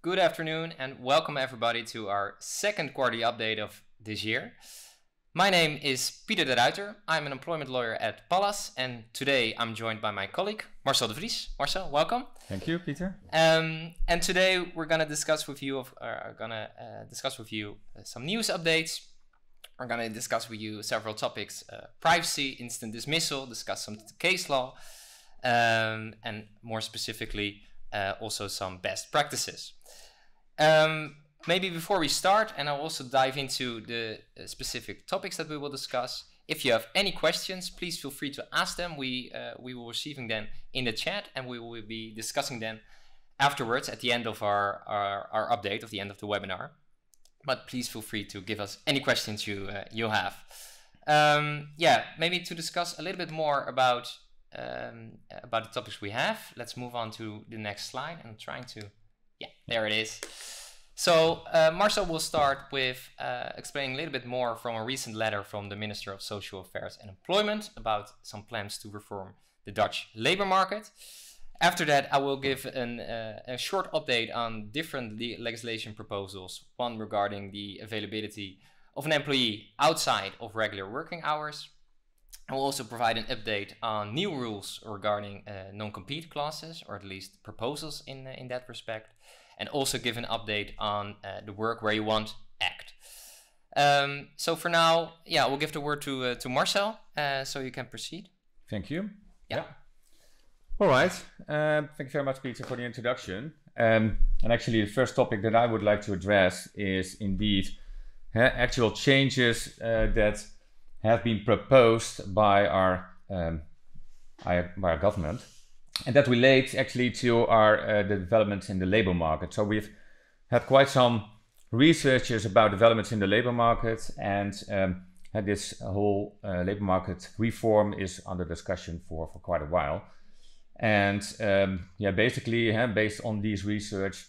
Good afternoon and welcome everybody to our second quarterly update of this year. My name is Pieter de Ruiter. I'm an employment lawyer at Pallas and today I'm joined by my colleague Marcel de Vries. Marcel, welcome. Thank you, Peter. And today we're going to discuss with you some news updates. We're going to discuss with you several topics: privacy, instant dismissal, discuss some case law, and more specifically also some best practices. Maybe before we start, and I'll also dive into the specific topics that we will discuss. If you have any questions, please feel free to ask them. We will receiving them in the chat, and we will be discussing them afterwards at the end of our update, of the end of the webinar. But please feel free to give us any questions you have. Maybe to discuss a little bit more about the topics we have. Let's move on to the next slide. I'm trying to. Yeah, there it is. So Marcel will start with explaining a little bit more from a recent letter from the Minister of Social Affairs and Employment about some plans to reform the Dutch labor market. After that, I will give a short update on different legislation proposals, one regarding the availability of an employee outside of regular working hours. I will also provide an update on new rules regarding non-compete clauses, or at least proposals in that respect, and also give an update on the Work Where You Want Act. So for now, we'll give the word to Marcel, so you can proceed. Thank you. Yeah. All right. Thank you very much, Peter, for the introduction. And actually, the first topic that I would like to address is indeed actual changes that have been proposed by our government, and that relates actually to our the developments in the labor market. So we've had quite some researches about developments in the labor market, and this whole labor market reform is under discussion for quite a while. And basically, based on these research,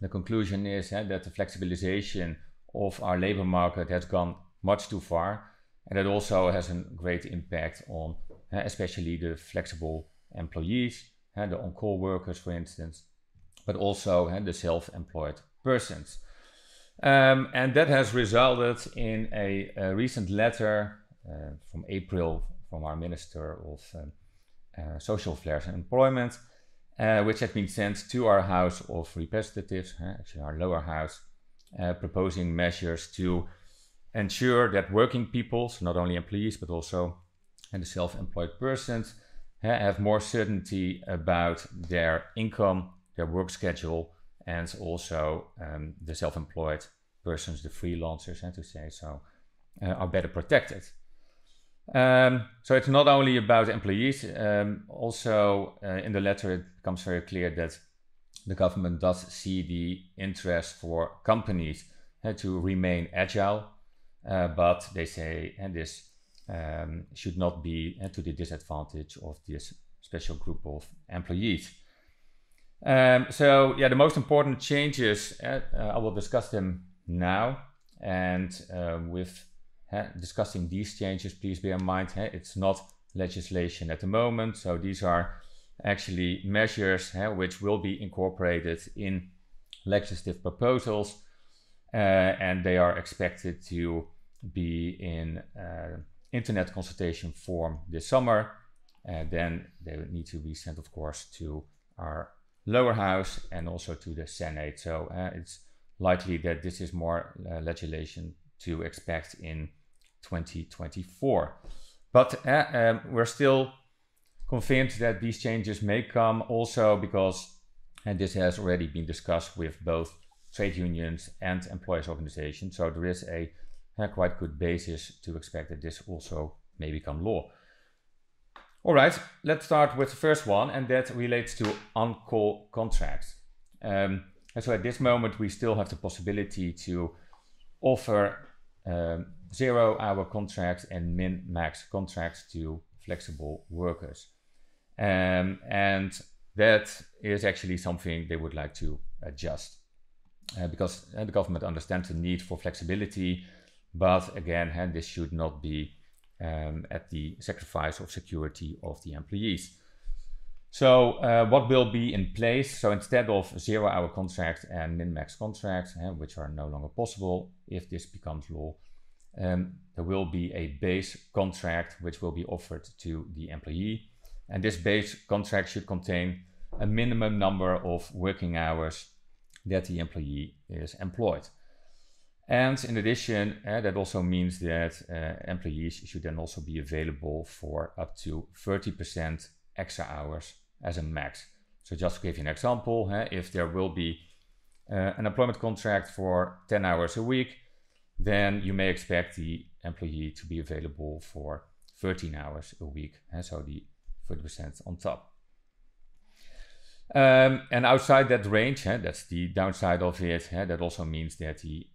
the conclusion is that the flexibilization of our labor market has gone much too far. And it also has a great impact on especially the flexible employees, the on-call workers, for instance, but also the self-employed persons. And that has resulted in a recent letter from April from our Minister of Social Affairs and Employment, which has been sent to our House of Representatives, actually our lower house, proposing measures to ensure that working people, so not only employees but also the self-employed persons, have more certainty about their income, their work schedule, and also the self-employed persons, the freelancers, to say so, are better protected. So it's not only about employees, also in the letter it becomes very clear that the government does see the interest for companies to remain agile. But they say, this should not be to the disadvantage of this special group of employees. The most important changes, I will discuss them now. And with discussing these changes, please bear in mind, it's not legislation at the moment. So these are actually measures which will be incorporated in legislative proposals. And they are expected to be in internet consultation form this summer. Then they would need to be sent, of course, to our lower house and also to the Senate. So it's likely that this is more legislation to expect in 2024. But we're still convinced that these changes may come also because, and this has already been discussed with both trade unions and employers' organizations. So there is a quite good basis to expect that this also may become law. All right, let's start with the first one, and that relates to on-call contracts. So at this moment, we still have the possibility to offer 0-hour contracts and min-max contracts to flexible workers. And that is actually something they would like to adjust. Because the government understands the need for flexibility, but again, this should not be at the sacrifice of security of the employees. So what will be in place? So instead of 0-hour contracts and min-max contracts, which are no longer possible if this becomes law, there will be a base contract which will be offered to the employee. And this base contract should contain a minimum number of working hours that the employee is employed. And in addition, that also means that employees should then also be available for up to 30% extra hours as a max. So just to give you an example, if there will be an employment contract for 10 hours a week, then you may expect the employee to be available for 13 hours a week, so the 30% on top. And outside that range, that's the downside of it, that also means that the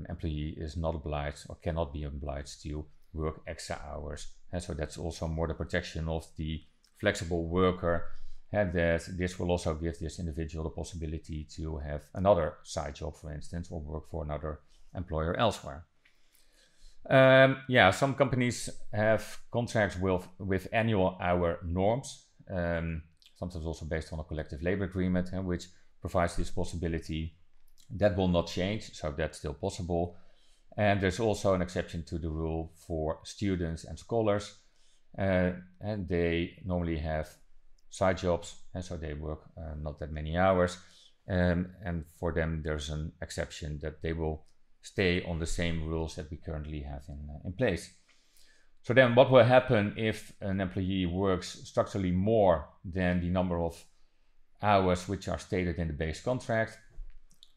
employee is not obliged or cannot be obliged to work extra hours. So that's also more the protection of the flexible worker, and that this will also give this individual the possibility to have another side job, for instance, or work for another employer elsewhere. Some companies have contracts with annual hour norms, sometimes also based on a collective labor agreement, which provides this possibility. That will not change, so that's still possible. And there's also an exception to the rule for students and scholars, and they normally have side jobs, and so they work not that many hours, and for them there's an exception that they will stay on the same rules that we currently have in place. So then what will happen if an employee works structurally more than the number of hours which are stated in the base contract?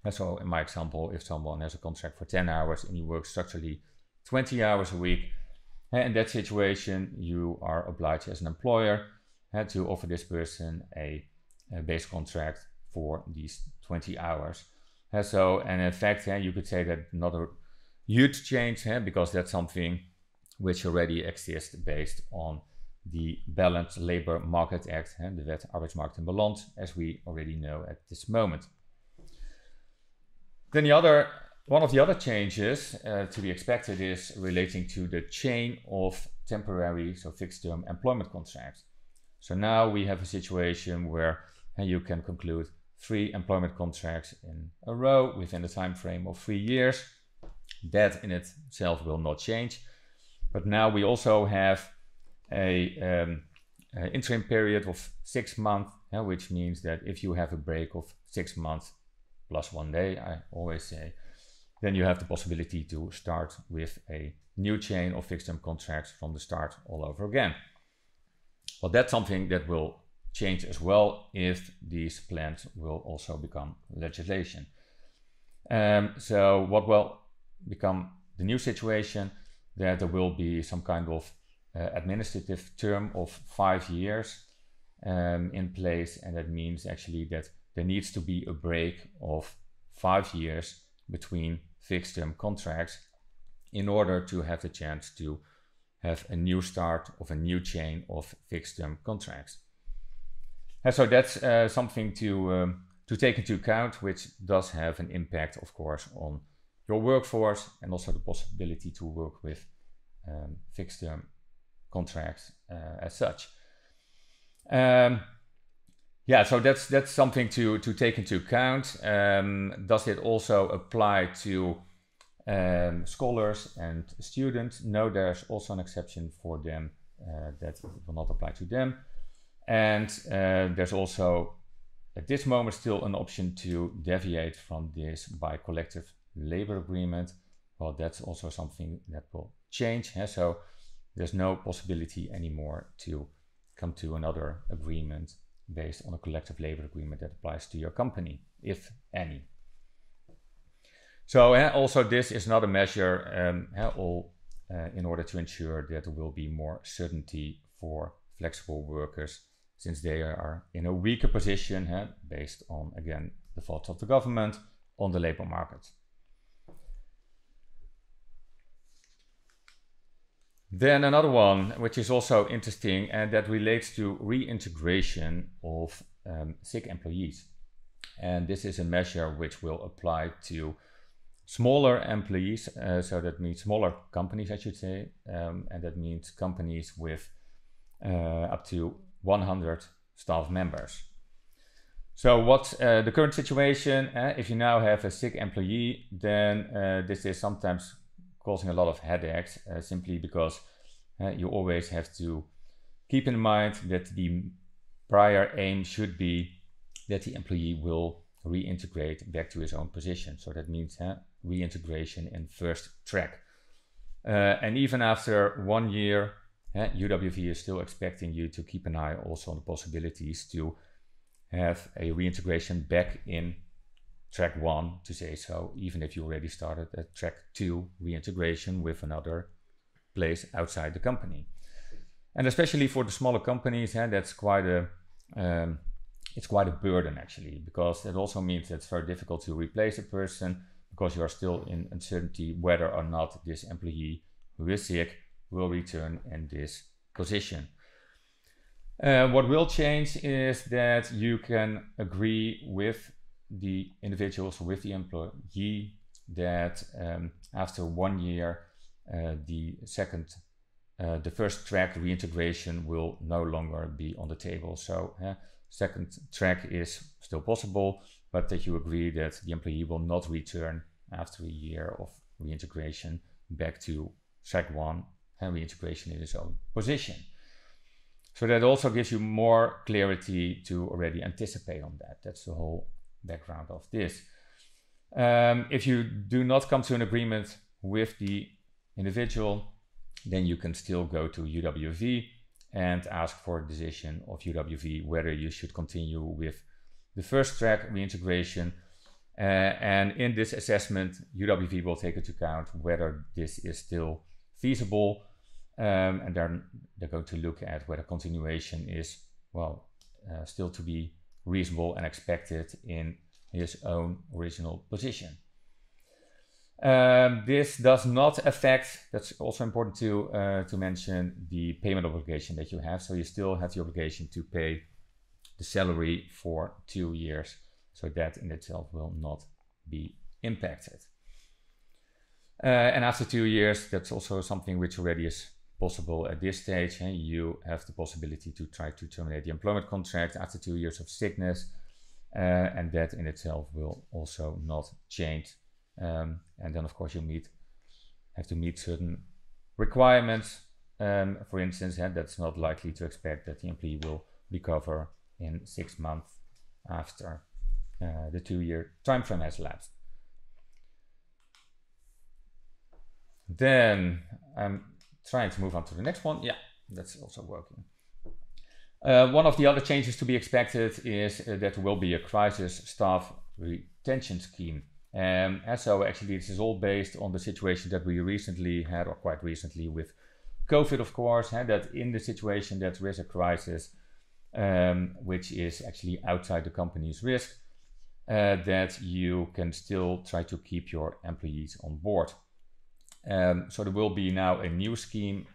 And so in my example, if someone has a contract for 10 hours and he works structurally 20 hours a week, in that situation you are obliged as an employer to offer this person a base contract for these 20 hours. And in fact, you could say that not a huge change, because that's something which already exists based on the Balanced Labor Market Act, the Wet Arbeidsmarkt in Balans, as we already know at this moment. Then one of the other changes to be expected is relating to the chain of temporary, so fixed-term employment contracts. So now we have a situation where you can conclude 3 employment contracts in a row within a time frame of 3 years. That in itself will not change. But now we also have an interim period of 6 months, which means that if you have a break of 6 months plus 1 day, I always say, then you have the possibility to start with a new chain of fixed-term contracts from the start all over again. Well, that's something that will change as well if these plans will also become legislation. So what will become the new situation, that there will be some kind of administrative term of 5 years in place, and that means actually that there needs to be a break of 5 years between fixed term contracts in order to have the chance to have a new start of a new chain of fixed term contracts. And so that's something to take into account, which does have an impact, of course, on your workforce and also the possibility to work with fixed term contracts as such. So that's something to take into account. Does it also apply to scholars and students? No, there's also an exception for them that will not apply to them. And there's also at this moment still an option to deviate from this by collective labor agreement. Well, that's also something that will change. So there's no possibility anymore to come to another agreement based on a collective labor agreement that applies to your company, if any. So also this is not a measure in order to ensure that there will be more certainty for flexible workers, since they are in a weaker position based on, again, the thoughts of the government on the labor market. Then another one, which is also interesting, and that relates to reintegration of sick employees. And this is a measure which will apply to smaller employees, so that means smaller companies, I should say, and that means companies with up to 100 staff members. So what's the current situation? If you now have a sick employee, then this is sometimes causing a lot of headaches, simply because you always have to keep in mind that the prior aim should be that the employee will reintegrate back to his own position. So that means reintegration in first track. And even after 1 year, UWV is still expecting you to keep an eye also on the possibilities to have a reintegration back in track 1, to say so, even if you already started at track 2 reintegration with another place outside the company. And especially for the smaller companies, that's quite a it's quite a burden actually, because it also means that it's very difficult to replace a person, because you are still in uncertainty whether or not this employee who is sick will return in this position. What will change is that you can agree with the individuals, with the employee, that after 1 year, the first track reintegration will no longer be on the table. So second track is still possible, but that you agree that the employee will not return after a year of reintegration back to track 1 and reintegration in his own position. So that also gives you more clarity to already anticipate on that. That's the whole background of this. If you do not come to an agreement with the individual, then you can still go to UWV and ask for a decision of UWV whether you should continue with the first track reintegration. And in this assessment, UWV will take into account whether this is still feasible, and they're going to look at whether continuation is, well, still to be reasonable and expected in his own original position. This does not affect, that's also important to mention, the payment obligation that you have. So you still have the obligation to pay the salary for 2 years. So that in itself will not be impacted. And after 2 years, that's also something which already is possible at this stage. You have the possibility to try to terminate the employment contract after 2 years of sickness. And that in itself will also not change. And then of course you have to meet certain requirements. For instance, that's not likely to expect that the employee will recover in 6 months after the 2 year time frame has elapsed. Then I'm trying to move on to the next one. Yeah, that's also working. One of the other changes to be expected is that there will be a crisis staff retention scheme. And so actually this is all based on the situation that we recently had, or quite recently, with COVID, of course, that in the situation that there is a crisis, which is actually outside the company's risk, that you can still try to keep your employees on board. So there will be now a new scheme,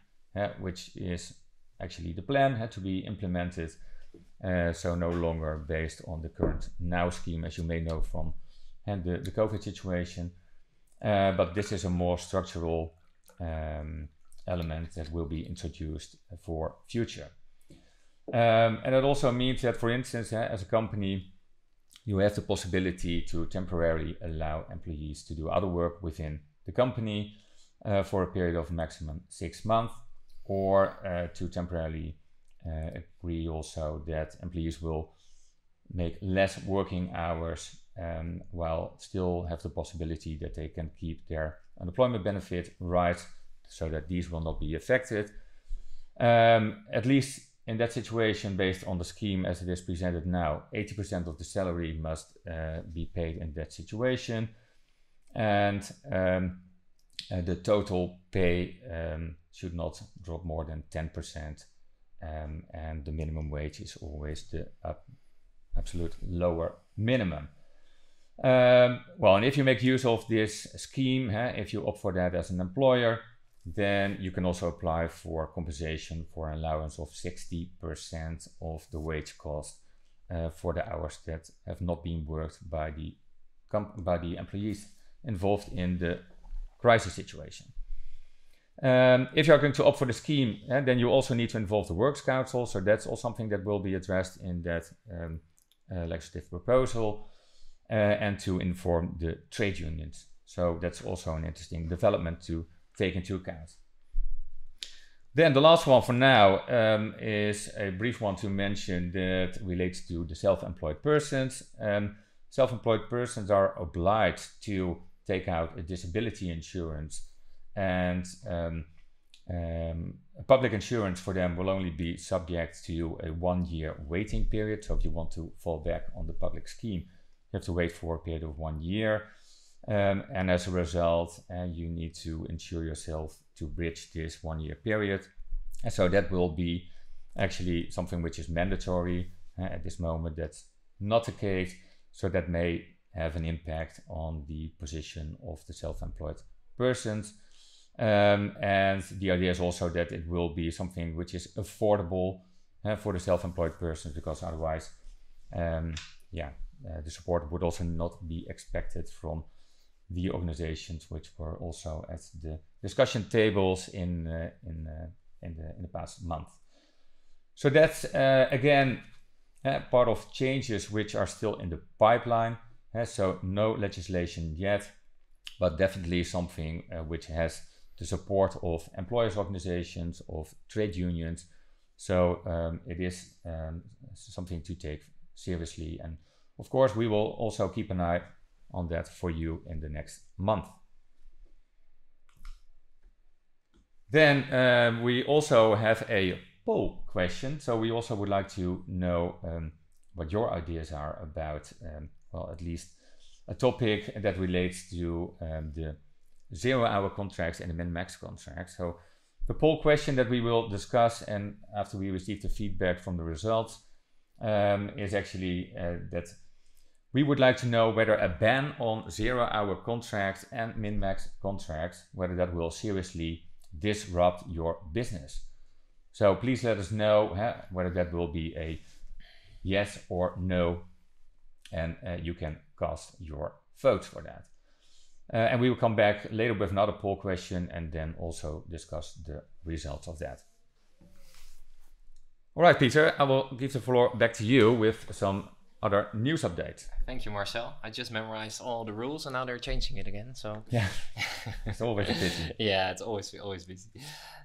which is actually the plan to be implemented. So no longer based on the current now scheme, as you may know from the COVID situation. But this is a more structural element that will be introduced for future. And it also means that, for instance, as a company, you have the possibility to temporarily allow employees to do other work within the company for a period of maximum 6 months, or to temporarily agree also that employees will make less working hours while still have the possibility that they can keep their unemployment benefit rights, so that these will not be affected. At least in that situation, based on the scheme as it is presented now, 80% of the salary must be paid in that situation. And the total pay should not drop more than 10%. And the minimum wage is always the absolute lower minimum. Well, and if you make use of this scheme, if you opt for that as an employer, then you can also apply for compensation for an allowance of 60% of the wage cost for the hours that have not been worked by the employees involved in the crisis situation. If you are going to opt for the scheme, then you also need to involve the Works Council. So that's all something that will be addressed in that legislative proposal, and to inform the trade unions. So that's also an interesting development to take into account. Then the last one for now is a brief one to mention that relates to the self-employed persons. Self-employed persons are obliged to take out a disability insurance, and public insurance for them will only be subject to a 1-year waiting period. So if you want to fall back on the public scheme, you have to wait for a period of 1 year. And as a result, you need to insure yourself to bridge this 1-year period. And so that will be actually something which is mandatory. At this moment, that's not the case. So that may have an impact on the position of the self-employed persons. And the idea is also that it will be something which is affordable for the self-employed persons, because otherwise, the support would also not be expected from the organizations which were also at the discussion tables in the past month. So that's again part of changes which are still in the pipeline. So no legislation yet, but definitely something which has the support of employers' organizations, of trade unions. So it is something to take seriously, and of course we will also keep an eye on that for you in the next month. Then we also have a poll question. So we also would like to know what your ideas are about, well, at least a topic that relates to the 0-hour contracts and the min-max contracts. So the poll question that we will discuss, and after we receive the feedback from the results, is actually that we would like to know whether a ban on 0-hour contracts and min-max contracts, whether that will seriously disrupt your business. So please let us know whether that will be a yes or no, and you can cast your vote for that. And we will come back later with another poll question and then also discuss the results of that. All right, Peter, I will give the floor back to you with some other news updates. Thank you, Marcel. I just memorized all the rules and now they're changing it again. So yeah, it's always busy. Yeah, it's always busy.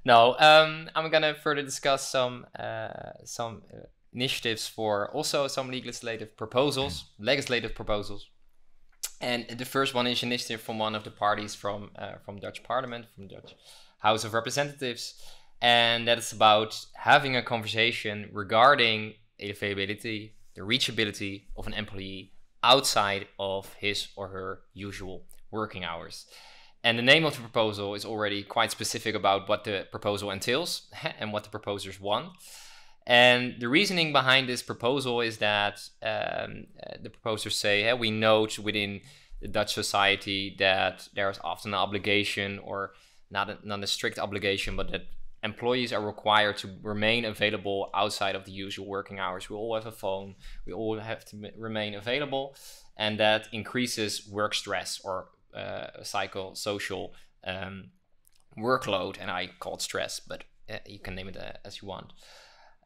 No, I'm gonna further discuss some initiatives for also some legislative proposals. And the first one is an initiative from one of the parties from Dutch Parliament, from Dutch House of Representatives, and that is about having a conversation regarding availability, the reachability of an employee outside of his or her usual working hours. And the name of the proposal is already quite specific about what the proposal entails and what the proposers want. And the reasoning behind this proposal is that the proposers say, we note within the Dutch society that there is often an obligation, or not a strict obligation, but that employees are required to remain available outside of the usual working hours. We all have a phone, we all have to remain available, and that increases work stress or psychosocial workload, and I call it stress, but you can name it as you want.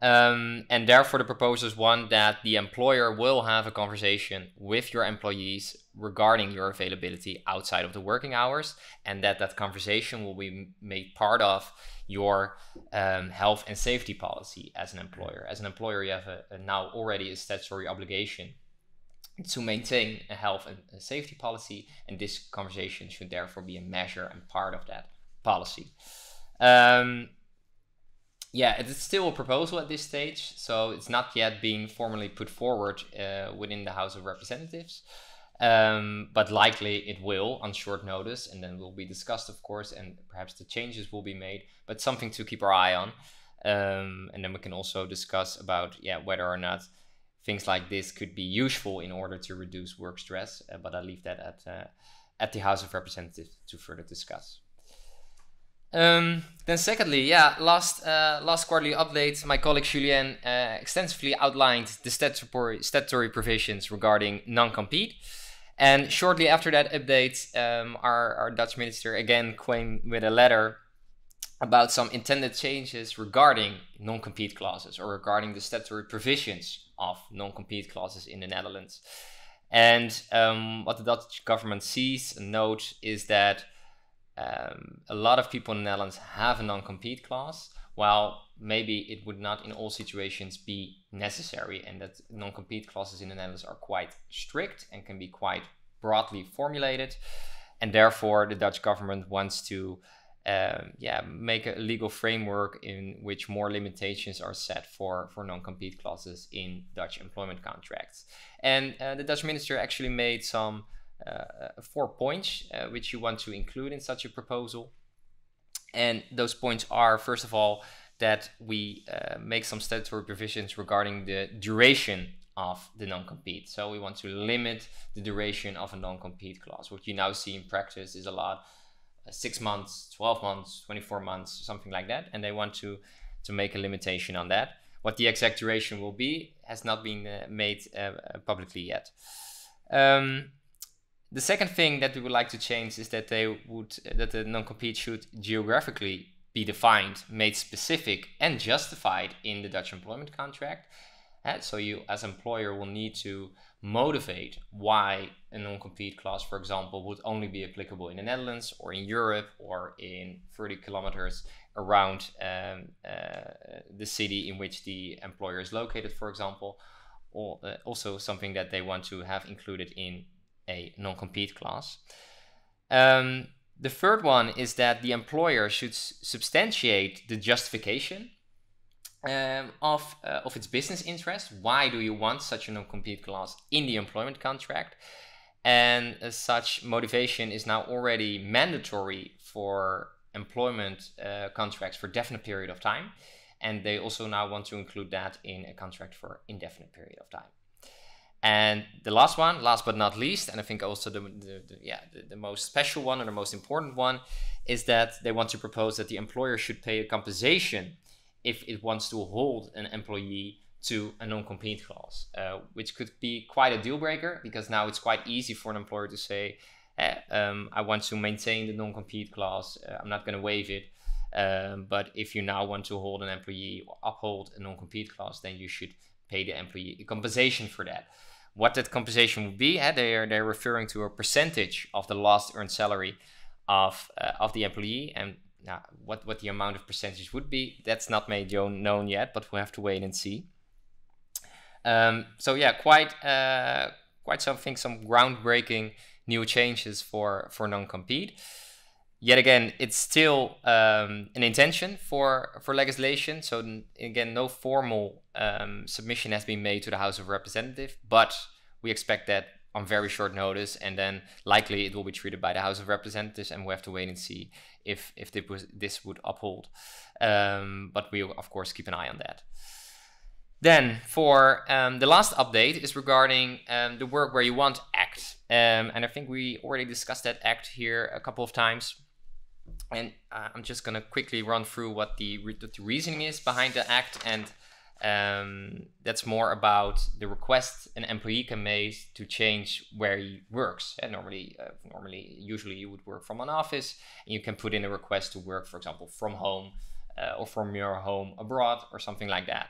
And therefore the proposers want that the employer will have a conversation with your employees regarding your availability outside of the working hours, and that conversation will be made part of your health and safety policy as an employer. As an employer, you have now already a statutory obligation to maintain a health and safety policy, and this conversation should therefore be a measure and part of that policy. Yeah, it's still a proposal at this stage, so it's not yet being formally put forward within the House of Representatives, but likely it will on short notice, and then will be discussed, of course, and perhaps the changes will be made, but something to keep our eye on. And then we can also discuss about whether or not things like this could be useful in order to reduce work stress, but I'll leave that at the House of Representatives to further discuss. Then secondly, last quarterly update, my colleague Julien extensively outlined the statutory provisions regarding non-compete. And shortly after that update, our Dutch minister again came with a letter about some intended changes regarding non-compete clauses or regarding the statutory provisions of non-compete clauses in the Netherlands. And what the Dutch government sees and notes is that a lot of people in the Netherlands have a non-compete clause, while maybe it would not in all situations be necessary, and that non-compete clauses in the Netherlands are quite strict and can be quite broadly formulated. And therefore, the Dutch government wants to make a legal framework in which more limitations are set for non-compete clauses in Dutch employment contracts. And the Dutch minister actually made some 4 points which you want to include in such a proposal. And those points are, first of all, that we make some statutory provisions regarding the duration of the non-compete. So we want to limit the duration of a non-compete clause. What you now see in practice is a lot, 6 months, 12 months, 24 months, something like that. And they want to make a limitation on that. What the exact duration will be has not been made publicly yet. The second thing that we would like to change is that that the non-compete should geographically be defined, made specific and justified in the Dutch employment contract. So you as employer will need to motivate why a non-compete clause, for example, would only be applicable in the Netherlands or in Europe or in 30 kilometers around the city in which the employer is located, for example, or also something that they want to have included in a non-compete clause. The third one is that the employer should substantiate the justification of its business interest. Why do you want such a non-compete clause in the employment contract? And such motivation is now already mandatory for employment contracts for definite period of time. And they also now want to include that in a contract for indefinite period of time. And the last one, last but not least, and I think also the most special one or the most important one, is that they want to propose that the employer should pay a compensation if it wants to hold an employee to a non-compete clause, which could be quite a deal breaker, because now it's quite easy for an employer to say, I want to maintain the non-compete clause, I'm not going to waive it. But if you now want to hold an employee or uphold a non-compete clause, then you should pay the employee a compensation for that. What that compensation would be, they're referring to a percentage of the last earned salary of the employee, and what the amount of percentage would be, that's not made known yet, but we'll have to wait and see. So yeah, quite something, some groundbreaking new changes for non-compete. Yet again, it's still an intention for legislation. So again, no formal submission has been made to the House of Representatives, but we expect that on very short notice, and then likely it will be treated by the House of Representatives, and we'll have to wait and see if this would uphold. But we'll of course keep an eye on that. Then for the last update is regarding the Work Where You Want Act. And I think we already discussed that act here a couple of times. And I'm just going to quickly run through what the reasoning is behind the act. And that's more about the request an employee can make to change where he works. And usually you would work from an office, and you can put in a request to work, for example, from home or from your home abroad or something like that.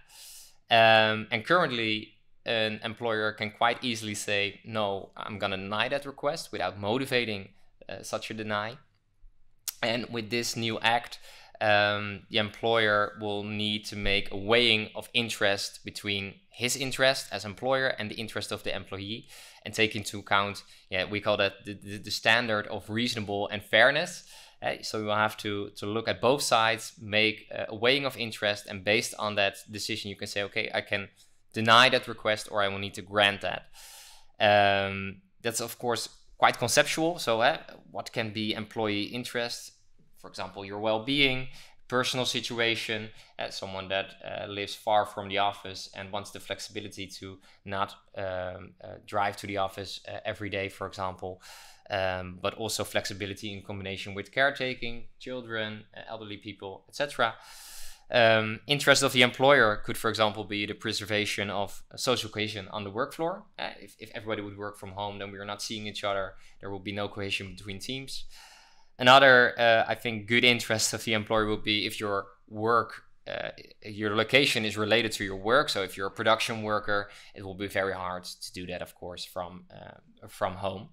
And currently, an employer can quite easily say, no, I'm going to deny that request without motivating such a deny. And with this new act, the employer will need to make a weighing of interest between his interest as employer and the interest of the employee, and take into account, we call that the standard of reasonable and fairness. So you will have to look at both sides, make a weighing of interest, and based on that decision, you can say, okay, I can deny that request, or I will need to grant that. That's of course quite conceptual. So what can be employee interest? For example, your well-being, personal situation, someone that lives far from the office and wants the flexibility to not drive to the office every day, for example. But also flexibility in combination with caretaking, children, elderly people, etc. Interest of the employer could, for example, be the preservation of social cohesion on the work floor. If everybody would work from home, then we are not seeing each other. There will be no cohesion between teams. Another, I think, good interest of the employer will be if your your location is related to your work. So if you're a production worker, it will be very hard to do that, of course, from home.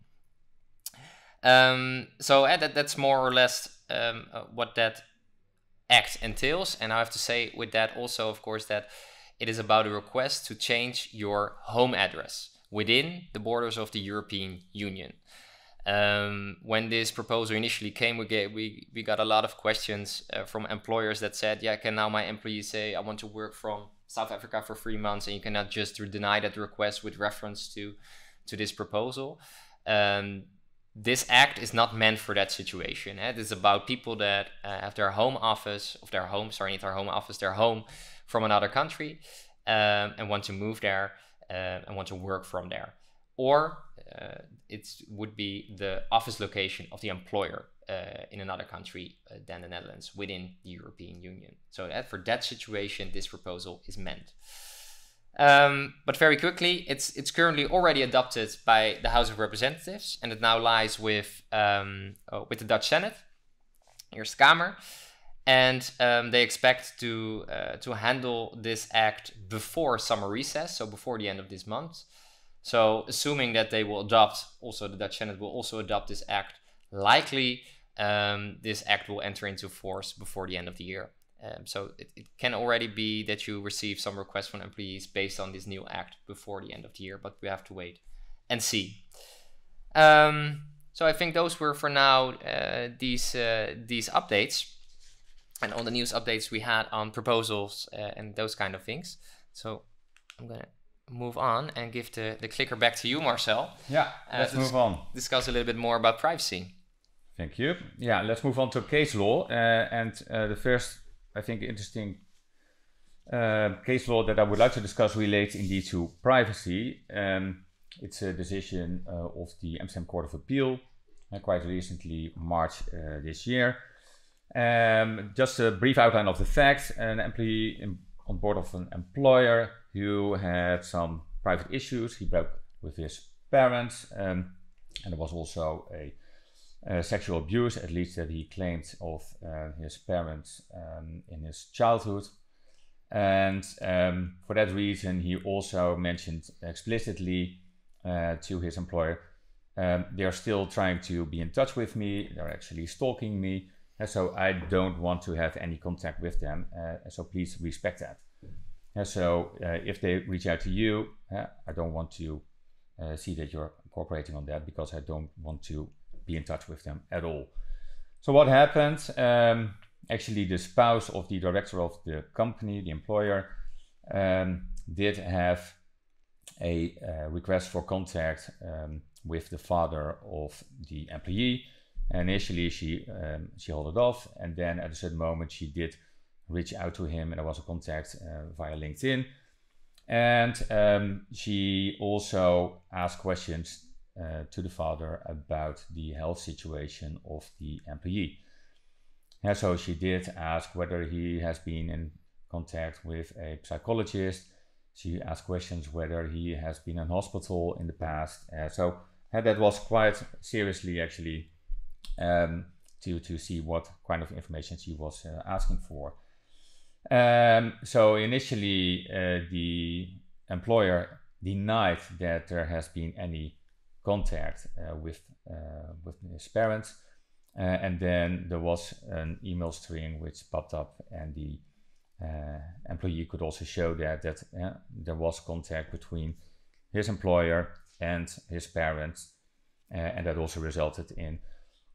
So that's more or less what that act entails. And I have to say with that also, of course, that it is about a request to change your home address within the borders of the European Union. When this proposal initially came, we got a lot of questions from employers that said, yeah, can now my employees say, I want to work from South Africa for 3 months, and you cannot just deny that request with reference to this proposal. This act is not meant for that situation. It is about people that have their home from another country and want to move there and want to work from there. Or it would be the office location of the employer in another country than the Netherlands within the European Union. So for that situation, this proposal is meant. But very quickly, it's currently already adopted by the House of Representatives, and it now lies with the Dutch Senate, Eerste Kamer, and they expect to handle this act before summer recess, so before the end of this month. So assuming that they will adopt, also the Dutch Senate will also adopt this act, likely this act will enter into force before the end of the year. So it can already be that you receive some requests from employees based on this new act before the end of the year, but we have to wait and see. So I think those were for now these updates and all the news updates we had on proposals and those kind of things. So I'm gonna move on and give the clicker back to you, Marcel. Yeah, let's move on. Discuss a little bit more about privacy. Thank you. Yeah, let's move on to case law. And the first, I think, interesting case law that I would like to discuss relates indeed to privacy. It's a decision of the Amsterdam Court of Appeal, quite recently, March this year. Just a brief outline of the facts. An employee on board of an employer who had some private issues. He broke with his parents, and there was also a sexual abuse, at least that he claimed, of his parents in his childhood. And for that reason, he also mentioned explicitly to his employer, they are still trying to be in touch with me, they're actually stalking me, and so I don't want to have any contact with them, so please respect that. And so if they reach out to you, I don't want to see that you're cooperating on that, because I don't want to be in touch with them at all. So what happened? Actually, the spouse of the director of the company, the employer, did have a request for contact with the father of the employee. Initially, she held it off, and then at a certain moment, she did reach out to him, and there was a contact via LinkedIn. And she also asked questions to the father about the health situation of the employee. And so she did ask whether he has been in contact with a psychologist. She asked questions whether he has been in hospital in the past. So that was quite seriously, actually, to see what kind of information she was asking for. So initially, the employer denied that there has been any contact with his parents, and then there was an email string which popped up, and the employee could also show that there was contact between his employer and his parents, and that also resulted in,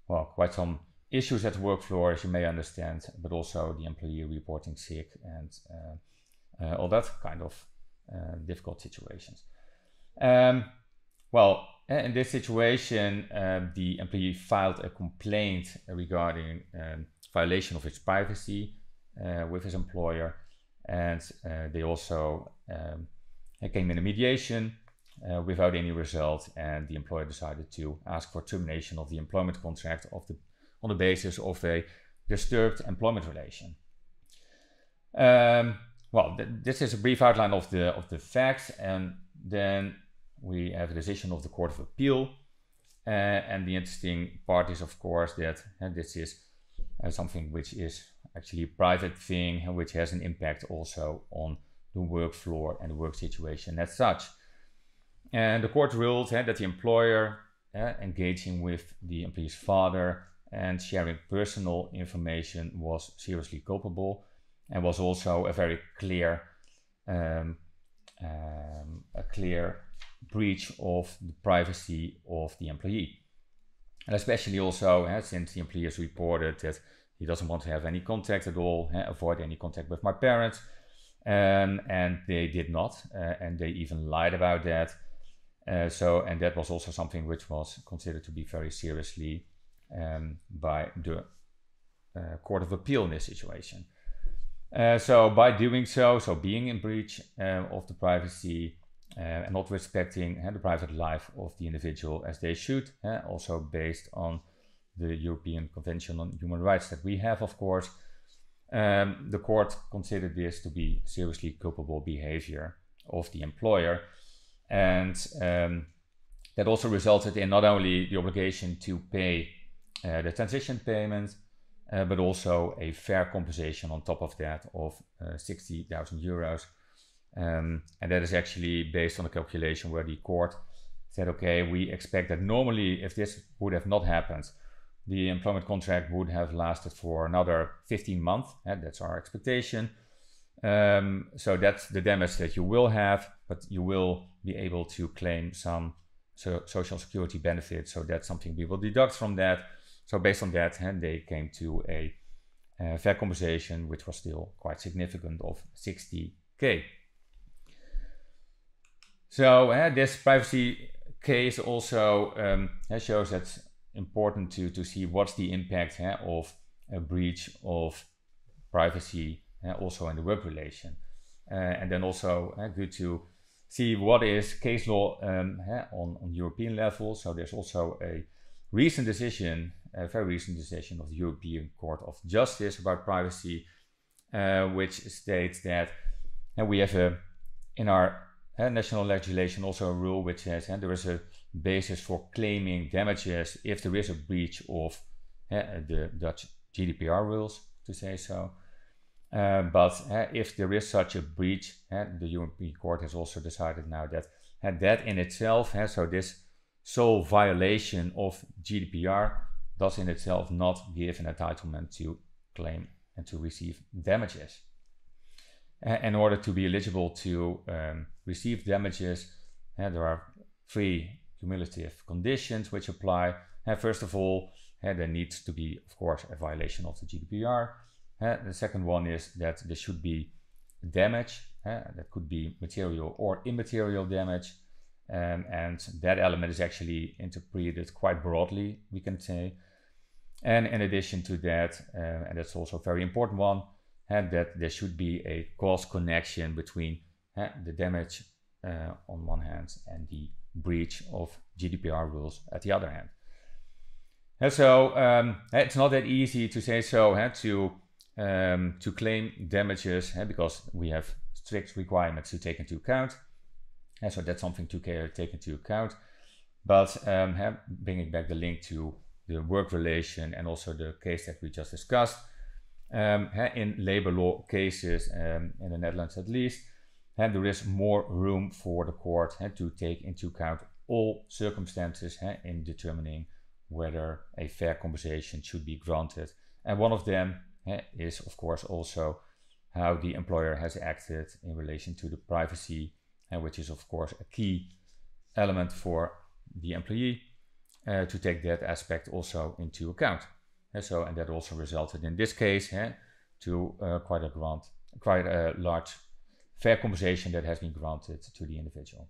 well, quite some issues at the work floor, as you may understand, but also the employee reporting sick and all that kind of difficult situations. Well, in this situation, the employee filed a complaint regarding violation of his privacy with his employer, and they also came in a mediation without any result, and the employer decided to ask for termination of the employment contract on the basis of a disturbed employment relation. Well, this is a brief outline of the facts, and then we have a decision of the Court of Appeal, And the interesting part is, of course, that this is something which is actually a private thing, which has an impact also on the work floor and the work situation as such. And the court ruled that the employer engaging with the employee's father and sharing personal information was seriously culpable, and was also a very clear breach of the privacy of the employee. And especially also since the employee has reported that he doesn't want to have any contact at all, avoid any contact with my parents, and they did not, and they even lied about that. And that was also something which was considered to be very seriously by the Court of Appeal in this situation. So by doing so being in breach of the privacy and not respecting the private life of the individual as they should, also based on the European Convention on Human Rights that we have, of course, the court considered this to be seriously culpable behavior of the employer. And that also resulted in not only the obligation to pay the transition payment, but also a fair compensation on top of that of 60,000 euros. And that is actually based on a calculation where the court said, okay, we expect that normally if this would have not happened, the employment contract would have lasted for another 15 months. That's our expectation. So that's the damage that you will have, but you will be able to claim some social security benefits. So that's something we will deduct from that. So based on that, they came to a fair compensation, which was still quite significant, of 60K. So this privacy case also shows that it's important to see what's the impact of a breach of privacy also in the work relation. And then also good to see what is case law on European level. So there's also a recent decision, a very recent decision of the European Court of Justice about privacy, which states that we have in our national legislation also a rule which says there is a basis for claiming damages if there is a breach of the Dutch GDPR rules, to say so. But if there is such a breach, the European Court has also decided now that that in itself, so this sole violation of GDPR does in itself not give an entitlement to claim and to receive damages. In order to be eligible to receive damages, there are 3 cumulative conditions which apply. First of all, there needs to be, of course, a violation of the GDPR. The second one is that there should be damage, that could be material or immaterial damage, and that element is actually interpreted quite broadly, we can say. And in addition to that, and that's also a very important one, that there should be a cause connection between the damage on one hand and the breach of GDPR rules at the other hand. And so it's not that easy to say so, to claim damages, because we have strict requirements to take into account. And so that's something to take into account. But bringing back the link to the work relation and also the case that we just discussed, in labor law cases, in the Netherlands at least, there is more room for the court to take into account all circumstances in determining whether a fair compensation should be granted. And one of them is, of course, also how the employer has acted in relation to the privacy, which is, of course, a key element for the employee to take that aspect also into account. And that also resulted in this case to quite a large fair compensation that has been granted to the individual.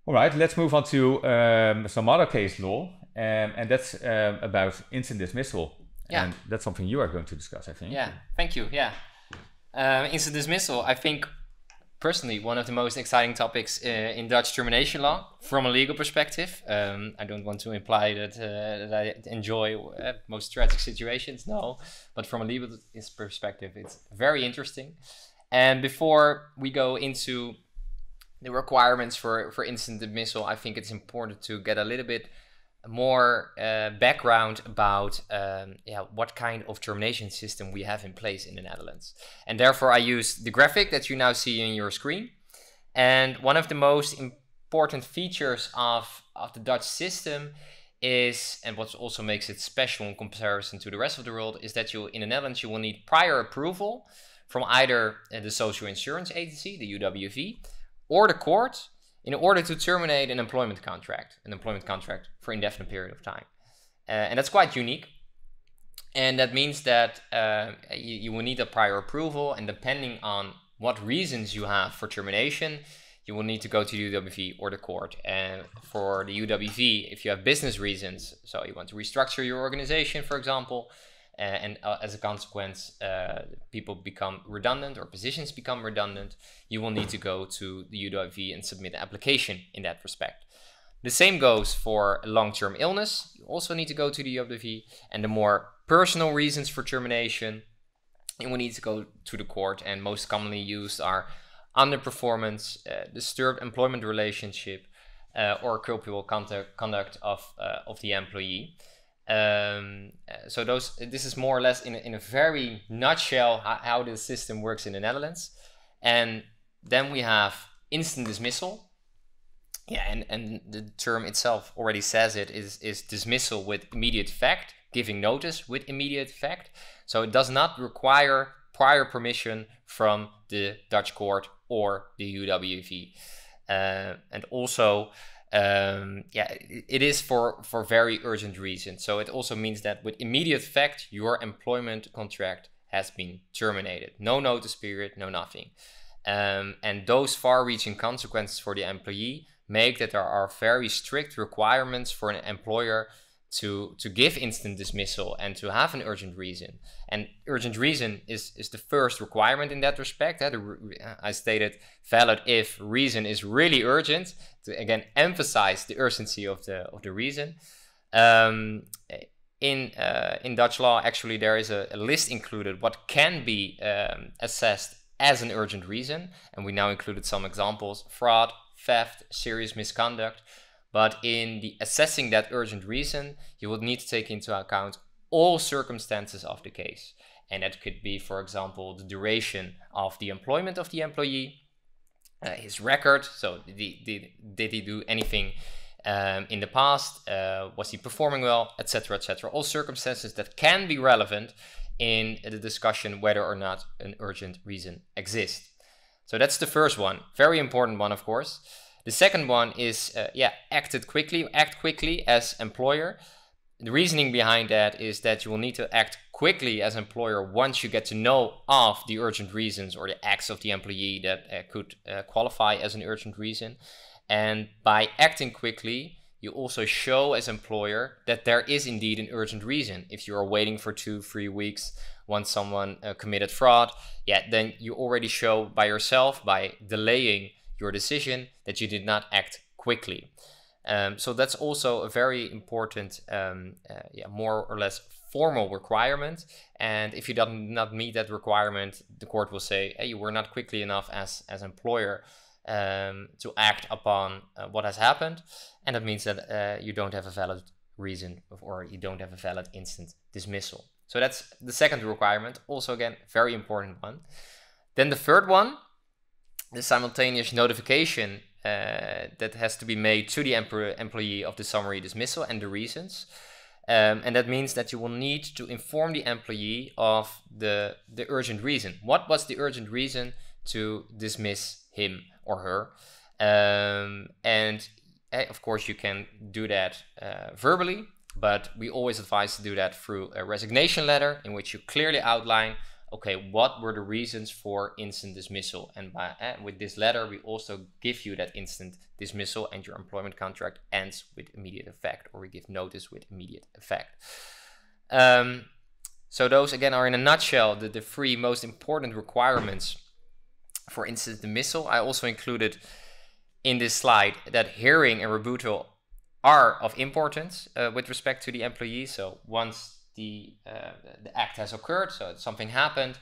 All right, let's move on to some other case law, and that's about instant dismissal. Yeah. And that's something you are going to discuss, I think. Yeah, thank you. Yeah. Instant dismissal, I think, personally, one of the most exciting topics in Dutch termination law from a legal perspective. I don't want to imply that I enjoy most tragic situations, no. But from a legal perspective, it's very interesting. And before we go into the requirements for instant dismissal, I think it's important to get a little bit more background about what kind of termination system we have in place in the Netherlands. And therefore I use the graphic that you now see on your screen. And one of the most important features of the Dutch system is, and what also makes it special in comparison to the rest of the world, is that in the Netherlands you will need prior approval from either the Social Insurance Agency, the UWV, or the court in order to terminate an employment contract for indefinite period of time. And that's quite unique. And that means that you will need a prior approval, and depending on what reasons you have for termination, you will need to go to the UWV or the court. And for the UWV, if you have business reasons, so you want to restructure your organization, for example, and as a consequence, people become redundant or positions become redundant, you will need to go to the UWV and submit an application in that respect. The same goes for long-term illness. You also need to go to the UWV, and the more personal reasons for termination, you will need to go to the court, and most commonly used are underperformance, disturbed employment relationship, or culpable conduct of the employee. So this is more or less in a very nutshell how the system works in the Netherlands. And then we have instant dismissal. Yeah, and the term itself already says it is dismissal with immediate effect, giving notice with immediate effect. So it does not require prior permission from the Dutch court or the UWV. And also, it is for very urgent reasons. So it also means that with immediate effect, your employment contract has been terminated. No notice period, no nothing. And those far-reaching consequences for the employee make that there are very strict requirements for an employer to give instant dismissal and to have an urgent reason. And urgent reason is the first requirement in that respect. I stated valid if reason is really urgent, to again emphasize the urgency of the reason. In Dutch law, actually, there is a list included what can be assessed as an urgent reason, and we now included some examples: fraud, theft, serious misconduct. But in the assessing that urgent reason, you will need to take into account all circumstances of the case. And that could be, for example, the duration of the employment of the employee, his record. So did he do anything in the past? Was he performing well, etc., etc. All circumstances that can be relevant in the discussion whether or not an urgent reason exists. So that's the first one. Very important one, of course. The second one is, act quickly as employer. The reasoning behind that is that you will need to act quickly as employer once you get to know of the urgent reasons or the acts of the employee that could qualify as an urgent reason. And by acting quickly, you also show as employer that there is indeed an urgent reason. If you are waiting for 2-3 weeks once someone committed fraud, then you already show by yourself, by delaying your decision, that you did not act quickly. So that's also a very important, more or less formal requirement. And if you do not meet that requirement, the court will say, hey, you were not quickly enough as employer to act upon what has happened. And that means that you don't have a valid reason, or you don't have a valid instant dismissal. So that's the second requirement. Also, again, very important one. Then the third one, the simultaneous notification that has to be made to the employee of the summary dismissal and the reasons. And that means that you will need to inform the employee of the urgent reason. What was the urgent reason to dismiss him or her? And of course, you can do that verbally, but we always advise to do that through a resignation letter in which you clearly outline, okay, what were the reasons for instant dismissal? And with this letter, we also give you that instant dismissal, and your employment contract ends with immediate effect, or we give notice with immediate effect. So those, again, are in a nutshell the three most important requirements for instant dismissal. I also included in this slide that hearing and rebuttal are of importance with respect to the employee. So once the act has occurred, so something happened,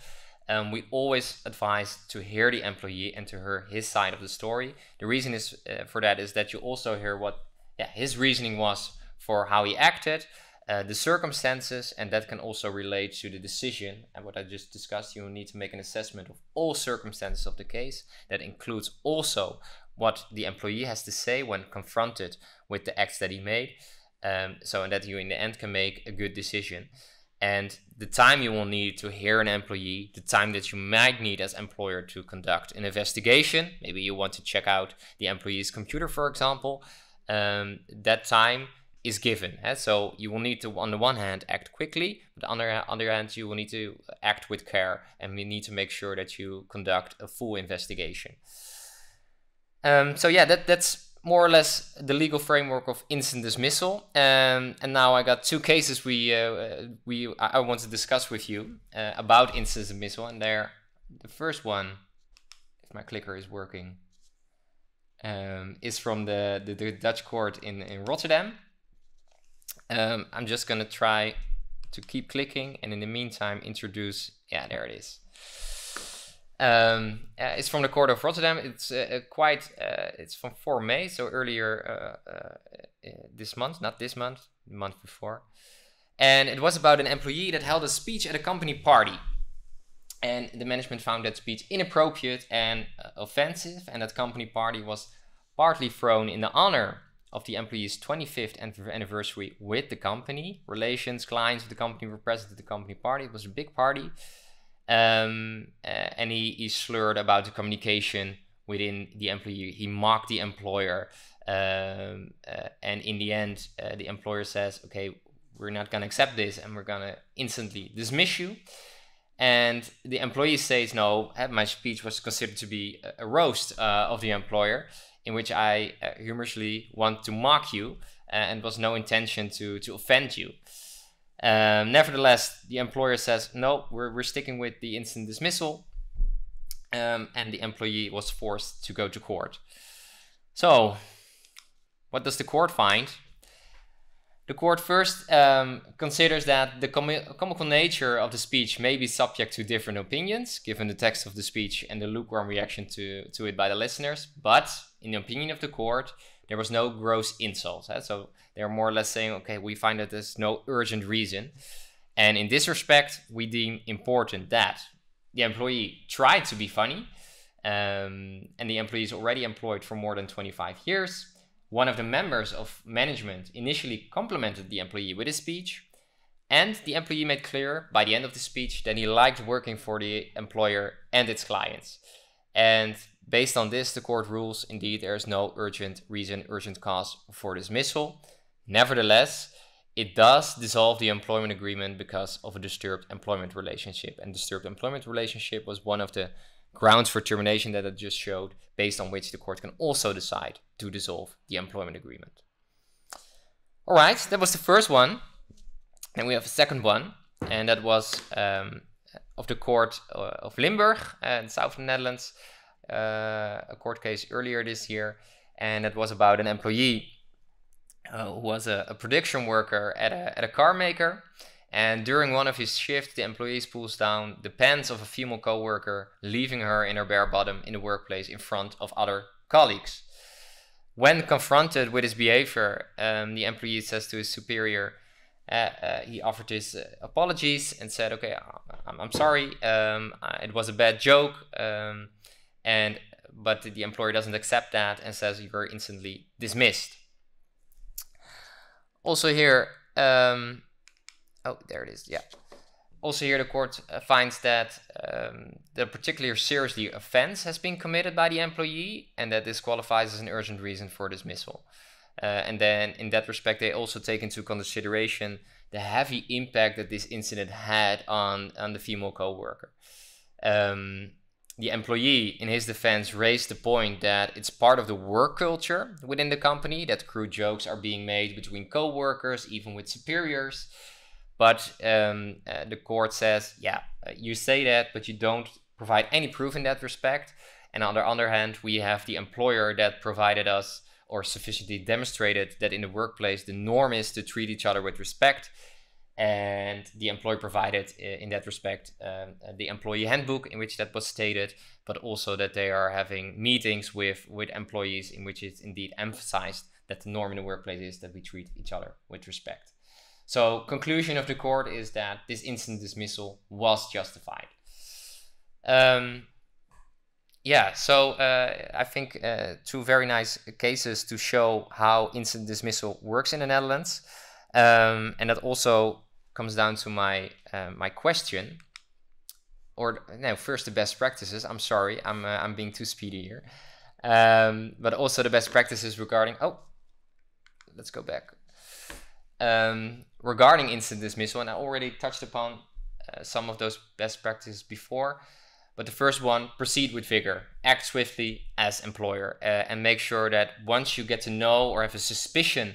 we always advise to hear the employee and to hear his side of the story. The reason is for that is that you also hear what his reasoning was for how he acted, the circumstances, and that can also relate to the decision. And what I just discussed, you need to make an assessment of all circumstances of the case. That includes also what the employee has to say when confronted with the acts that he made, so that you in the end can make a good decision. And the time you will need to hear an employee, the time that you might need as employer to conduct an investigation, maybe you want to check out the employee's computer, for example, that time is given. So you will need to, on the one hand, act quickly, but on the other hand, you will need to act with care, and we need to make sure that you conduct a full investigation. So yeah, that's more or less the legal framework of instant dismissal. And now I got two cases I want to discuss with you about instant dismissal. And the first one, if my clicker is working, is from the Dutch court in Rotterdam. I'm just gonna try to keep clicking, and in the meantime introduce. Yeah, there it is. It's from the Court of Rotterdam. It's it's from 4 May, so earlier this month, not this month, the month before. And it was about an employee that held a speech at a company party. And the management found that speech inappropriate and offensive, and that company party was partly thrown in the honor of the employee's 25th anniversary with the company. Relations, clients of the company were present at the company party. It was a big party. And he slurred about the communication within the employee. He mocked the employer, and in the end, the employer says, "Okay, we're not going to accept this, and we're going to instantly dismiss you." And the employee says, "No, my speech was considered to be a roast of the employer, in which I humorously want to mock you, and was no intention to offend you." Nevertheless, the employer says, "No, we're sticking with the instant dismissal," and the employee was forced to go to court. So, what does the court find? The court first considers that the comical nature of the speech may be subject to different opinions, given the text of the speech and the lukewarm reaction to it by the listeners. But, in the opinion of the court, there was no gross insult. So they're more or less saying, okay, we find that there's no urgent reason. And in this respect, we deem important that the employee tried to be funny, and the employee is already employed for more than 25 years. One of the members of management initially complimented the employee with his speech, and the employee made clear by the end of the speech that he liked working for the employer and its clients. And based on this, the court rules, indeed, there is no urgent reason, urgent cause for dismissal. Nevertheless, it does dissolve the employment agreement because of a disturbed employment relationship. And disturbed employment relationship was one of the grounds for termination that I just showed, based on which the court can also decide to dissolve the employment agreement. All right, that was the first one. Then we have a second one, and that was of the court of Limburg in the south of the Netherlands, a court case earlier this year, and it was about an employee who was a production worker at a car maker. And during one of his shifts, the employee pulls down the pants of a female co-worker, leaving her in her bare bottom in the workplace in front of other colleagues. When confronted with his behavior, the employee says to his superior, he offered his apologies and said, "Okay, I'm sorry, it was a bad joke," but the employer doesn't accept that and says you were instantly dismissed. Also here, there it is, yeah. Also here, the court finds that the particular serious offense has been committed by the employee, and that this qualifies as an urgent reason for dismissal. And then in that respect, they also take into consideration the heavy impact that this incident had on the female co-worker. The employee, in his defense, raised the point that it's part of the work culture within the company that crude jokes are being made between co-workers, even with superiors. But the court says, yeah, you say that, but you don't provide any proof in that respect. And on the other hand, we have the employer that provided us or sufficiently demonstrated that in the workplace, the norm is to treat each other with respect. and the employer provided in that respect the employee handbook in which that was stated, but also that they are having meetings with employees in which it's indeed emphasized that the norm in the workplace is that we treat each other with respect. So conclusion of the court is that this instant dismissal was justified. Yeah, so I think two very nice cases to show how instant dismissal works in the Netherlands. And that also comes down to my my question, or no, first the best practices. I'm sorry, I'm being too speedy here, but also the best practices regarding. Oh, let's go back. Regarding instant dismissal, and I already touched upon some of those best practices before. But the first one, proceed with vigor, act swiftly as employer, and make sure that once you get to know or have a suspicion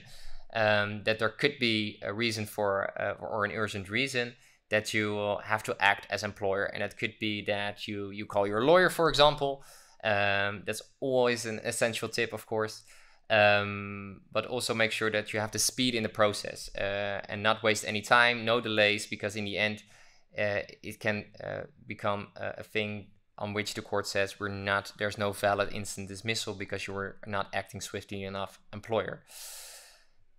that there could be a reason for or an urgent reason, that you will have to act as employer. And it could be that you call your lawyer, for example. That's always an essential tip, of course. But also make sure that you have the speed in the process and not waste any time, no delays, because in the end, it can become a thing on which the court says there's no valid instant dismissal because you were not acting swiftly enough, employer.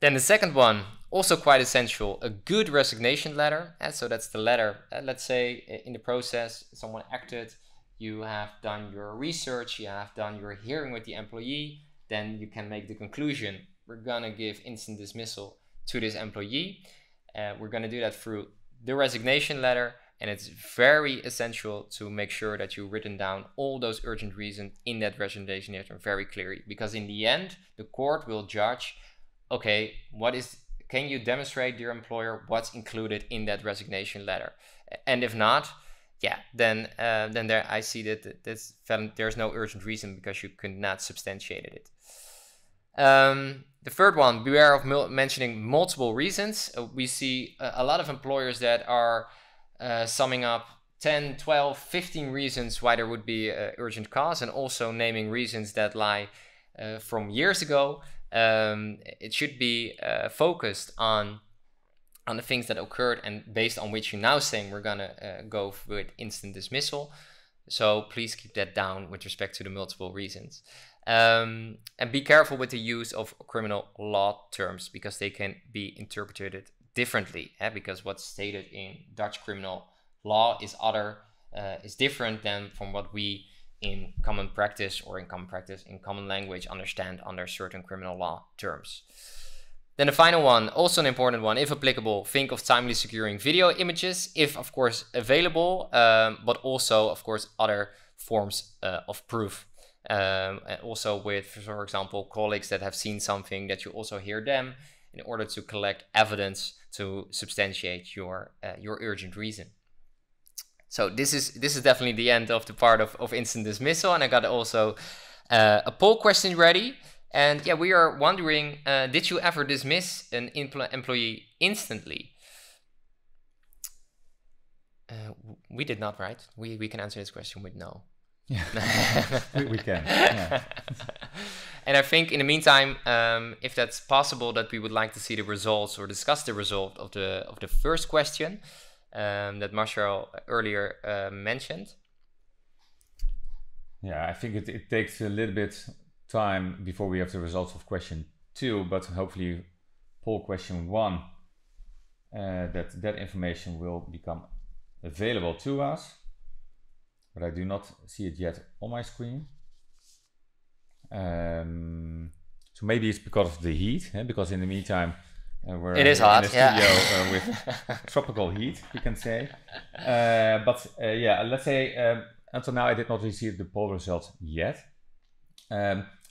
Then the second one, also quite essential, a good resignation letter. And so that's the letter, let's say in the process, someone acted, you have done your research, you have done your hearing with the employee, then you can make the conclusion, we're gonna give instant dismissal to this employee. We're gonna do that through the resignation letter, and it's very essential to make sure that you've written down all those urgent reasons in that resignation letter very clearly, because in the end, the court will judge, okay, can you demonstrate, dear employer, what's included in that resignation letter? And if not, yeah, then there I see that there's no urgent reason because you could not substantiate it. The third one, beware of mentioning multiple reasons. We see a lot of employers that are summing up 10, 12, 15 reasons why there would be urgent cause, and also naming reasons that lie from years ago. It should be focused on the things that occurred and based on which you're now saying we're gonna go with instant dismissal. So please keep that down with respect to the multiple reasons. And be careful with the use of criminal law terms because they can be interpreted differently. Because what's stated in Dutch criminal law is different than from what we in common language understand under certain criminal law terms. Then the final one, also an important one, if applicable, think of timely securing video images, if of course available, but also of course other forms of proof. And also with, for example, colleagues that have seen something, that you also hear them in order to collect evidence to substantiate your urgent reason. So this is definitely the end of the part of instant dismissal, and I got also a poll question ready. And yeah, we are wondering, did you ever dismiss an employee instantly? We did not, right? We can answer this question with no. Yeah, we can. Yeah. And I think in the meantime, if that's possible, that we would like to see the results or discuss the result of the first question that Marcel earlier mentioned. Yeah, I think it takes a little bit time before we have the results of question 2, but hopefully poll question 1, that information will become available to us. But I do not see it yet on my screen. So maybe it's because of the heat, because in the meantime we're it is hot, in a studio with tropical heat, we can say. But yeah, let's say until now I did not receive the poll results yet.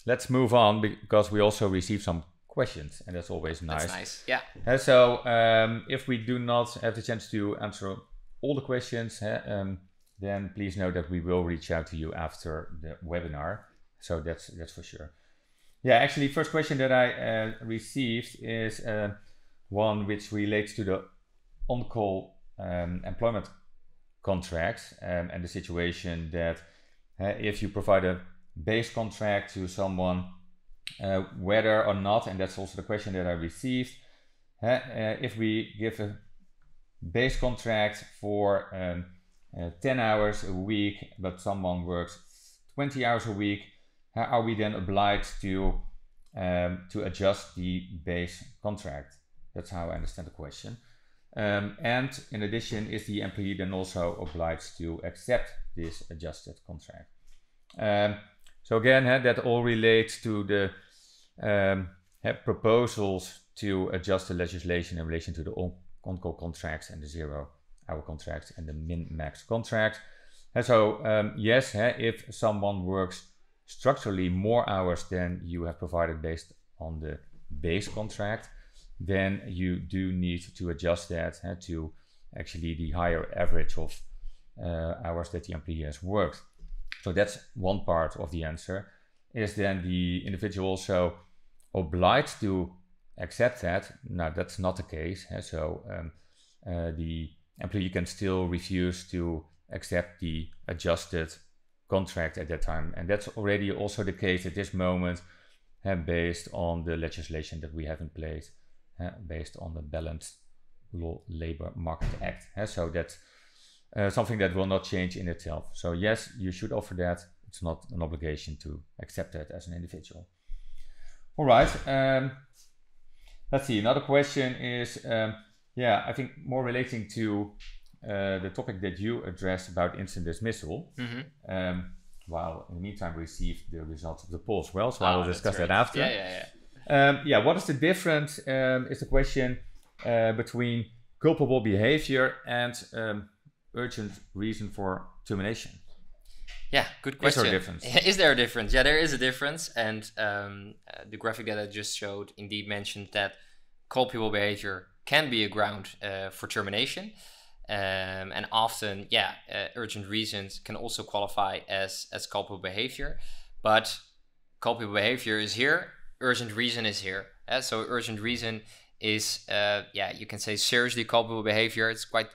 Let's move on because we also received some questions, and that's always nice. That's nice, yeah. So if we do not have the chance to answer all the questions, then please know that we will reach out to you after the webinar. So that's for sure. Yeah, actually, first question that I received is one which relates to the on-call employment contracts and the situation that if you provide a base contract to someone, whether or not, and that's also the question that I received, if we give a base contract for 10 hours a week, but someone works 20 hours a week, are we then obliged to adjust the base contract? That's how I understand the question. And in addition, is the employee then also obliged to accept this adjusted contract? So again, that all relates to the proposals to adjust the legislation in relation to the on-call contracts and the 0-hour contracts and the min-max contracts. And so yes, if someone works structurally more hours than you have provided based on the base contract, then you do need to adjust that to actually the higher average of hours that the employee has worked. So that's one part of the answer. Is then the individual also obliged to accept that? No, that's not the case. So the employee can still refuse to accept the adjusted contract at that time. And that's already also the case at this moment, based on the legislation that we have in place, based on the Balanced Labor Market Act. So that's something that will not change in itself. So yes, you should offer that. It's not an obligation to accept that as an individual. All right. Let's see. Another question is, I think more relating to the topic that you addressed about instant dismissal. Mm-hmm. While in the meantime, we received the results of the poll as well. So I will discuss that after. What is the difference, is the question, between culpable behavior and urgent reason for termination? Yeah, good question. Is there a difference? Is there a difference? Yeah, there is a difference. And the graphic that I just showed indeed mentioned that culpable behavior can be a ground for termination. And often, urgent reasons can also qualify as culpable behavior. But culpable behavior is here, urgent reason is here. So urgent reason is, you can say seriously culpable behavior. It's quite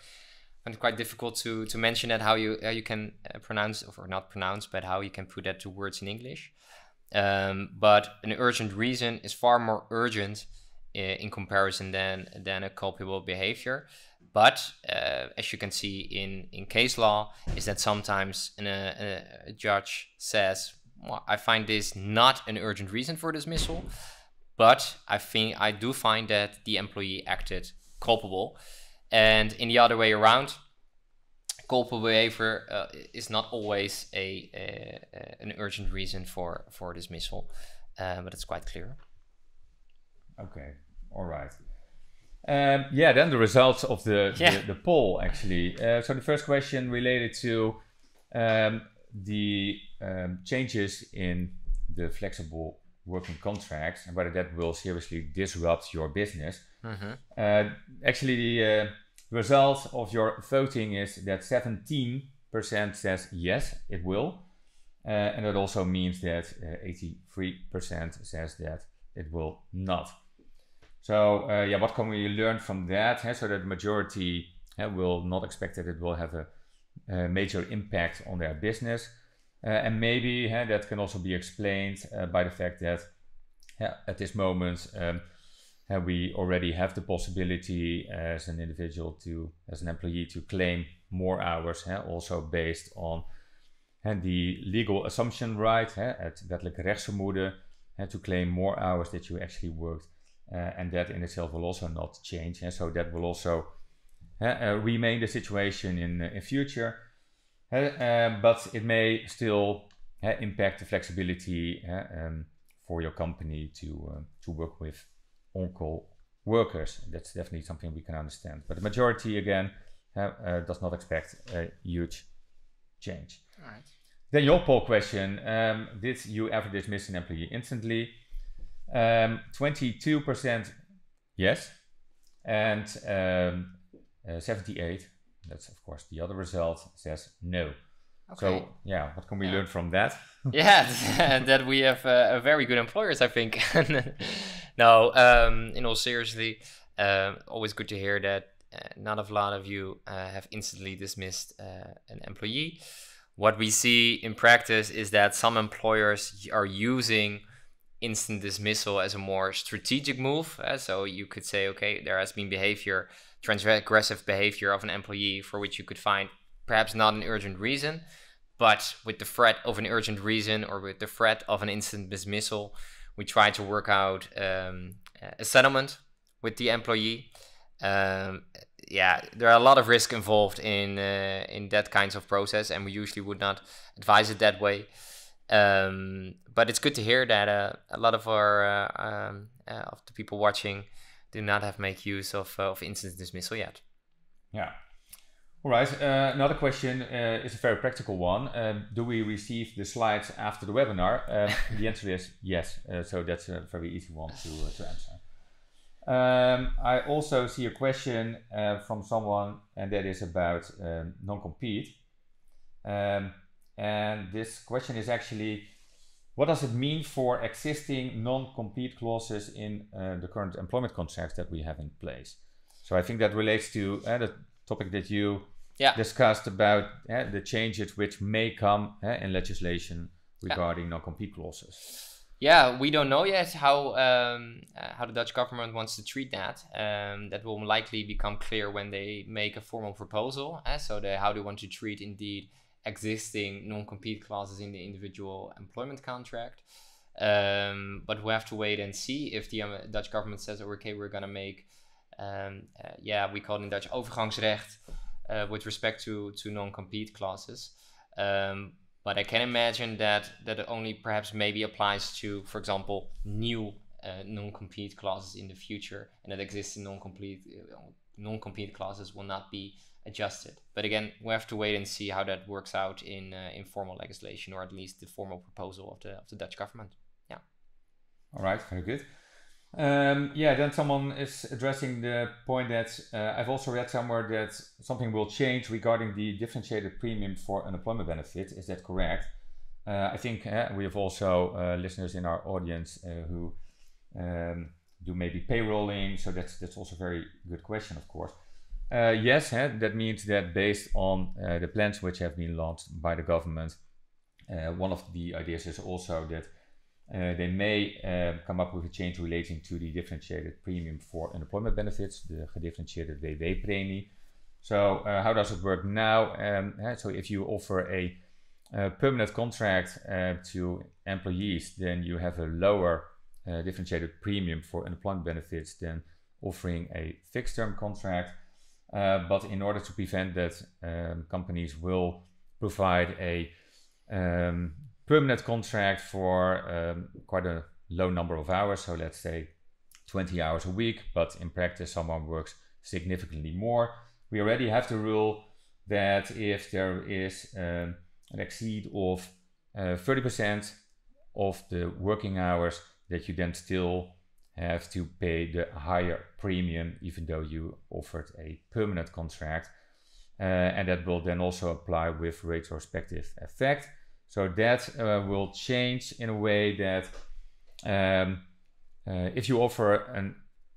difficult to mention that, how you can pronounce, or not pronounce, but how you can put that to words in English. But an urgent reason is far more urgent in comparison than a culpable behavior. But as you can see in case law, is that sometimes a judge says, well, I find this not an urgent reason for dismissal, but I do find that the employee acted culpable. And in the other way around, culpable behavior is not always an urgent reason for dismissal, but it's quite clear. Okay, all right. Then the results of the poll, actually. So the first question related to the changes in the flexible working contracts and whether that will seriously disrupt your business. Mm-hmm. Actually, the result of your voting is that 17% says yes, it will. And that also means that 83% says that it will not. So what can we learn from that? So that the majority will not expect that it will have a major impact on their business. And maybe that can also be explained by the fact that at this moment we already have the possibility as an individual as an employee to claim more hours, also based on the legal assumption right, het wettelijke rechtsvermoeden, to claim more hours that you actually worked. And that in itself will also not change. So that will also remain the situation in future. But it may still impact the flexibility for your company to work with on-call workers. That's definitely something we can understand. But the majority, again, does not expect a huge change. All right. Then your poll question, did you ever dismiss an employee instantly? 22% yes, and 78%, that's of course the other result, says no. Okay. So what can we learn from that? That we have very good employers, I think. No, in all seriously, always good to hear that not a lot of you have instantly dismissed an employee. What we see in practice is that some employers are using instant dismissal as a more strategic move. So you could say, okay, there has been transgressive behavior of an employee for which you could find perhaps not an urgent reason, but with the threat of an urgent reason or with the threat of an instant dismissal, we try to work out a settlement with the employee. There are a lot of risk involved in that kinds of process, and we usually would not advise it that way. But it's good to hear that a lot of of the people watching do not have made use of instant dismissal yet. Yeah. All right. Another question is a very practical one. Do we receive the slides after the webinar? The answer is yes. So that's a very easy one to answer. I also see a question from someone, and that is about non-compete. And this question is actually, what does it mean for existing non-compete clauses in the current employment contracts that we have in place? So I think that relates to the topic that you discussed about the changes which may come in legislation regarding non-compete clauses. Yeah, we don't know yet how the Dutch government wants to treat that. That will likely become clear when they make a formal proposal. How they want to treat indeed existing non-compete clauses in the individual employment contract. But we'll have to wait and see if the Dutch government says, okay, we're going to make, we call it in Dutch overgangsrecht with respect to non-compete clauses. But I can imagine that it only perhaps maybe applies to, for example, new non-compete clauses in the future, and that existing non-compete clauses will not be adjusted. But again, we have to wait and see how that works out in formal legislation, or at least the formal proposal of the Dutch government. Yeah. All right, very good. Then someone is addressing the point that I've also read somewhere that something will change regarding the differentiated premium for unemployment benefit. Is that correct? I think we have also listeners in our audience who do maybe payrolling, so that's also a very good question, of course. Yes, that means that based on the plans which have been launched by the government, one of the ideas is also that they may come up with a change relating to the differentiated premium for unemployment benefits, the gedifferentieerde WW-premie. So how does it work now? So if you offer a permanent contract to employees, then you have a lower differentiated premium for unemployment benefits than offering a fixed term contract. But in order to prevent that, companies will provide a permanent contract for quite a low number of hours, so let's say 20 hours a week, but in practice someone works significantly more. We already have the rule that if there is an exceed of 30% of the working hours, that you then still have to pay the higher premium even though you offered a permanent contract, and that will then also apply with retrospective effect. So that will change in a way that if you offer an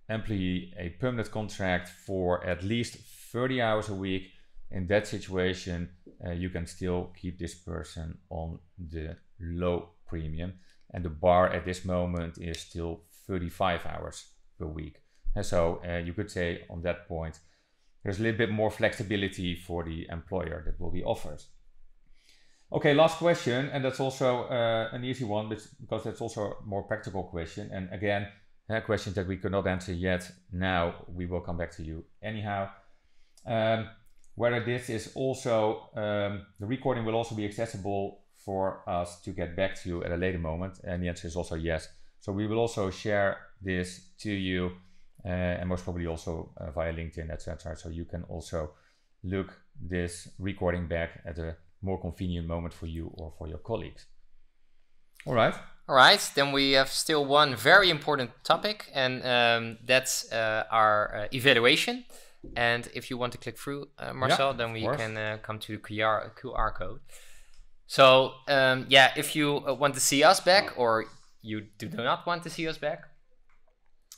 employee a permanent contract for at least 30 hours a week, in that situation you can still keep this person on the low premium, and the bar at this moment is still 35 hours per week. And so you could say on that point there's a little bit more flexibility for the employer that will be offered. Okay, last question, and that's also an easy one because that's also a more practical question. And again, questions that we could not answer yet now, we will come back to you anyhow. Whether this is also, the recording will also be accessible for us to get back to you at a later moment, and the answer is also yes. So we will also share this to you, and most probably also via LinkedIn, etc. So you can also look this recording back at a more convenient moment for you or for your colleagues. All right. All right. Then we have still one very important topic, and that's our evaluation. And if you want to click through, Marcel, then we can come to the QR code. So if you want to see us back, or you do not want to see us back,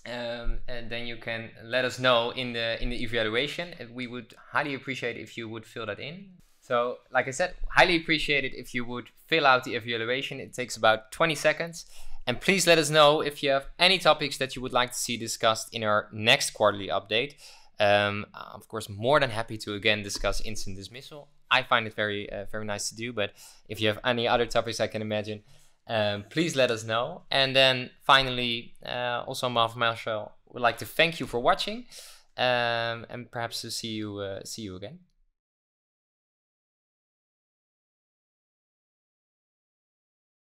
and then you can let us know in the evaluation. We would highly appreciate if you would fill that in. So, like I said, highly appreciate it if you would fill out the evaluation. It takes about 20 seconds. And please let us know if you have any topics that you would like to see discussed in our next quarterly update. Of course, more than happy to again discuss instant dismissal. I find it very nice to do, but if you have any other topics I can imagine, please let us know. And then finally, also Marshall would like to thank you for watching, and perhaps to see you again.